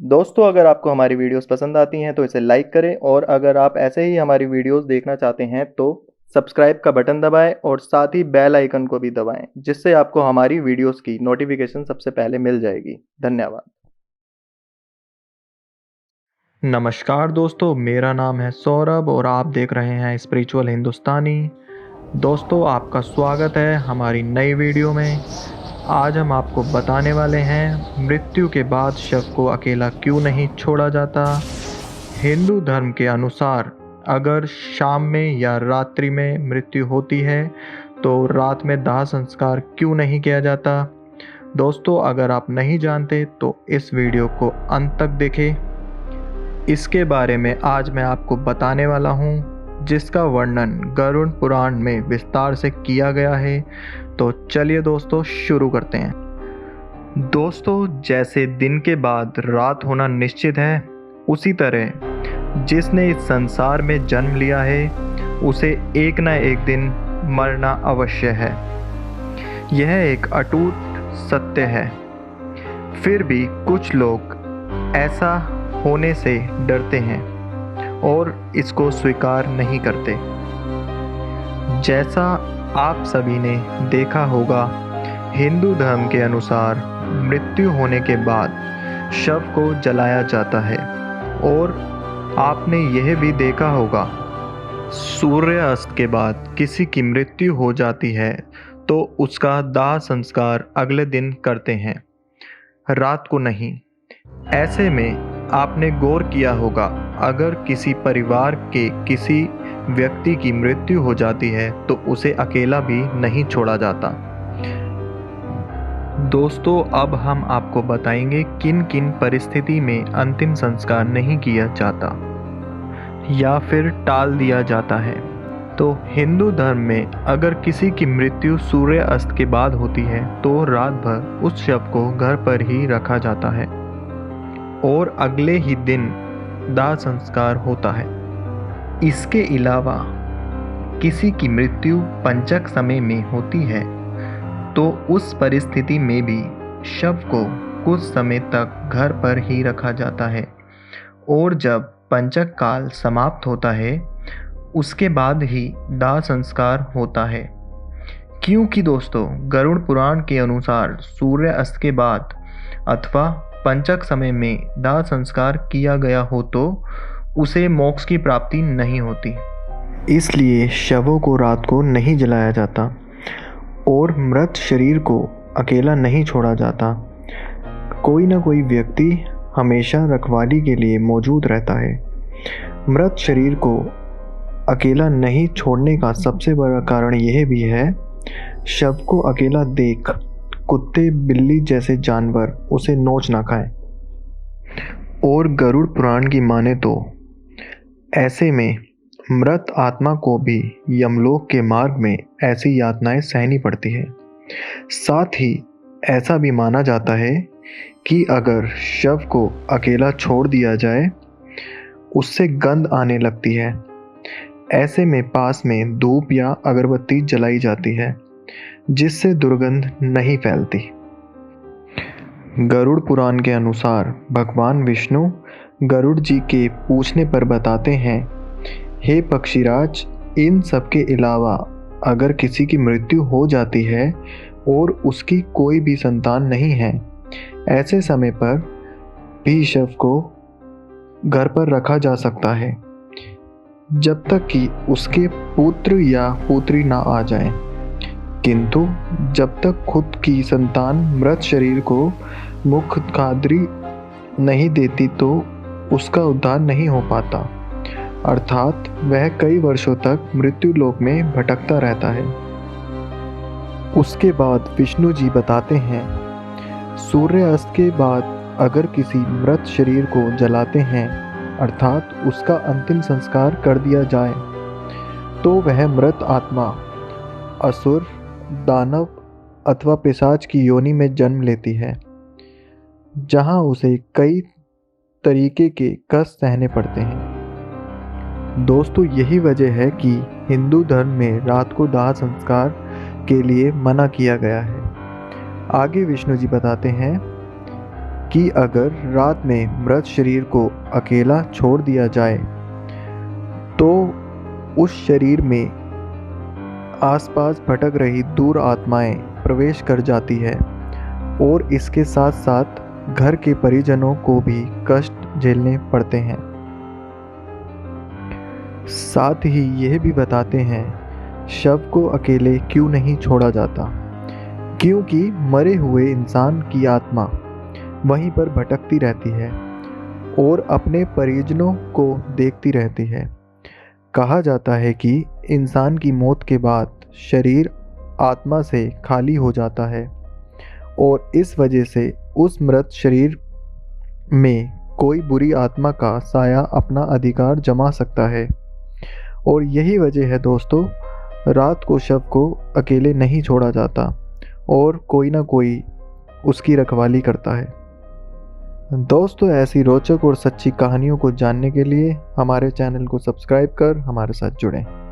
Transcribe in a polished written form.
दोस्तों, अगर आपको हमारी वीडियोस पसंद आती हैं तो इसे लाइक करें और अगर आप ऐसे ही हमारी वीडियोस देखना चाहते हैं तो सब्सक्राइब का बटन दबाएं और साथ ही बेल आइकन को भी दबाएं, जिससे आपको हमारी वीडियोस की नोटिफिकेशन सबसे पहले मिल जाएगी। धन्यवाद। नमस्कार दोस्तों, मेरा नाम है सौरभ और आप देख रहे हैं स्पिरिचुअल हिंदुस्तानी। दोस्तों, आपका स्वागत है हमारी नई वीडियो में। आज हम आपको बताने वाले हैं मृत्यु के बाद शव को अकेला क्यों नहीं छोड़ा जाता। हिंदू धर्म के अनुसार अगर शाम में या रात्रि में मृत्यु होती है तो रात में दाह संस्कार क्यों नहीं किया जाता। दोस्तों, अगर आप नहीं जानते तो इस वीडियो को अंत तक देखें। इसके बारे में आज मैं आपको बताने वाला हूँ, जिसका वर्णन गरुड़ पुराण में विस्तार से किया गया है। तो चलिए दोस्तों, शुरू करते हैं। दोस्तों, जैसे दिन के बाद रात होना निश्चित है, उसी तरह जिसने इस संसार में जन्म लिया है उसे एक न एक दिन मरना अवश्य है। यह एक अटूट सत्य है। फिर भी कुछ लोग ऐसा होने से डरते हैं और इसको स्वीकार नहीं करते। जैसा आप सभी ने देखा होगा, हिंदू धर्म के अनुसार मृत्यु होने के बाद शव को जलाया जाता है और आपने यह भी देखा होगा, सूर्यास्त के बाद किसी की मृत्यु हो जाती है तो उसका दाह संस्कार अगले दिन करते हैं, रात को नहीं। ऐसे में आपने गौर किया होगा, अगर किसी परिवार के किसी व्यक्ति की मृत्यु हो जाती है तो उसे अकेला भी नहीं छोड़ा जाता। दोस्तों, अब हम आपको बताएंगे किन किन परिस्थिति में अंतिम संस्कार नहीं किया जाता या फिर टाल दिया जाता है। तो हिंदू धर्म में अगर किसी की मृत्यु सूर्य अस्त के बाद होती है तो रात भर उस शव को घर पर ही रखा जाता है और अगले ही दिन दाह संस्कार होता है। इसके अलावा किसी की मृत्यु पंचक समय में होती है तो उस परिस्थिति में भी शव को कुछ समय तक घर पर ही रखा जाता है और जब पंचक काल समाप्त होता है उसके बाद ही दाह संस्कार होता है। क्योंकि दोस्तों, गरुड़ पुराण के अनुसार सूर्य अस्त के बाद अथवा पंचक समय में दाह संस्कार किया गया हो तो उसे मोक्ष की प्राप्ति नहीं होती। इसलिए शवों को रात को नहीं जलाया जाता और मृत शरीर को अकेला नहीं छोड़ा जाता। कोई ना कोई व्यक्ति हमेशा रखवाली के लिए मौजूद रहता है। मृत शरीर को अकेला नहीं छोड़ने का सबसे बड़ा कारण यह भी है, शव को अकेला देख कुत्ते बिल्ली जैसे जानवर उसे नोच ना खाएं। और गरुड़ पुराण की माने तो ऐसे में मृत आत्मा को भी यमलोक के मार्ग में ऐसी यातनाएं सहनी पड़ती है। साथ ही ऐसा भी माना जाता है कि अगर शव को अकेला छोड़ दिया जाए उससे गंध आने लगती है। ऐसे में पास में धूप या अगरबत्ती जलाई जाती है जिससे दुर्गंध नहीं फैलती। गरुड़ पुराण के अनुसार भगवान विष्णु गरुड़ जी के पूछने पर बताते हैं, हे पक्षीराज, इन सब के अलावा अगर किसी की मृत्यु हो जाती है और उसकी कोई भी संतान नहीं है, ऐसे समय पर भी शव को घर पर रखा जा सकता है जब तक कि उसके पुत्र या पुत्री ना आ जाए। किंतु जब तक खुद की संतान मृत शरीर को मुख खादरी नहीं देती तो उसका उद्धार नहीं हो पाता, अर्थात वह कई वर्षों तक मृत्यु लोक में भटकता रहता है। उसके बाद विष्णु जी बताते हैं, सूर्य अस्त के बाद अगर किसी मृत शरीर को जलाते हैं अर्थात उसका अंतिम संस्कार कर दिया जाए तो वह मृत आत्मा असुर, दानव अथवा पिशाच की योनि में जन्म लेती है, जहां उसे कई तरीके के कष्ट सहने पड़ते हैं। दोस्तों, यही वजह है कि हिंदू धर्म में रात को दाह संस्कार के लिए मना किया गया है। आगे विष्णु जी बताते हैं कि अगर रात में मृत शरीर को अकेला छोड़ दिया जाए तो उस शरीर में आसपास भटक रही दूर आत्माएं प्रवेश कर जाती है और इसके साथ साथ घर के परिजनों को भी कष्ट झेलने पड़ते हैं। साथ ही यह भी बताते हैं शव को अकेले क्यों नहीं छोड़ा जाता, क्योंकि मरे हुए इंसान की आत्मा वहीं पर भटकती रहती है और अपने परिजनों को देखती रहती है। कहा जाता है कि इंसान की मौत के बाद शरीर आत्मा से खाली हो जाता है और इस वजह से उस मृत शरीर में कोई बुरी आत्मा का साया अपना अधिकार जमा सकता है। और यही वजह है दोस्तों, रात को शव को अकेले नहीं छोड़ा जाता और कोई ना कोई उसकी रखवाली करता है। दोस्तों, ऐसी रोचक और सच्ची कहानियों को जानने के लिए हमारे चैनल को सब्सक्राइब कर हमारे साथ जुड़ें।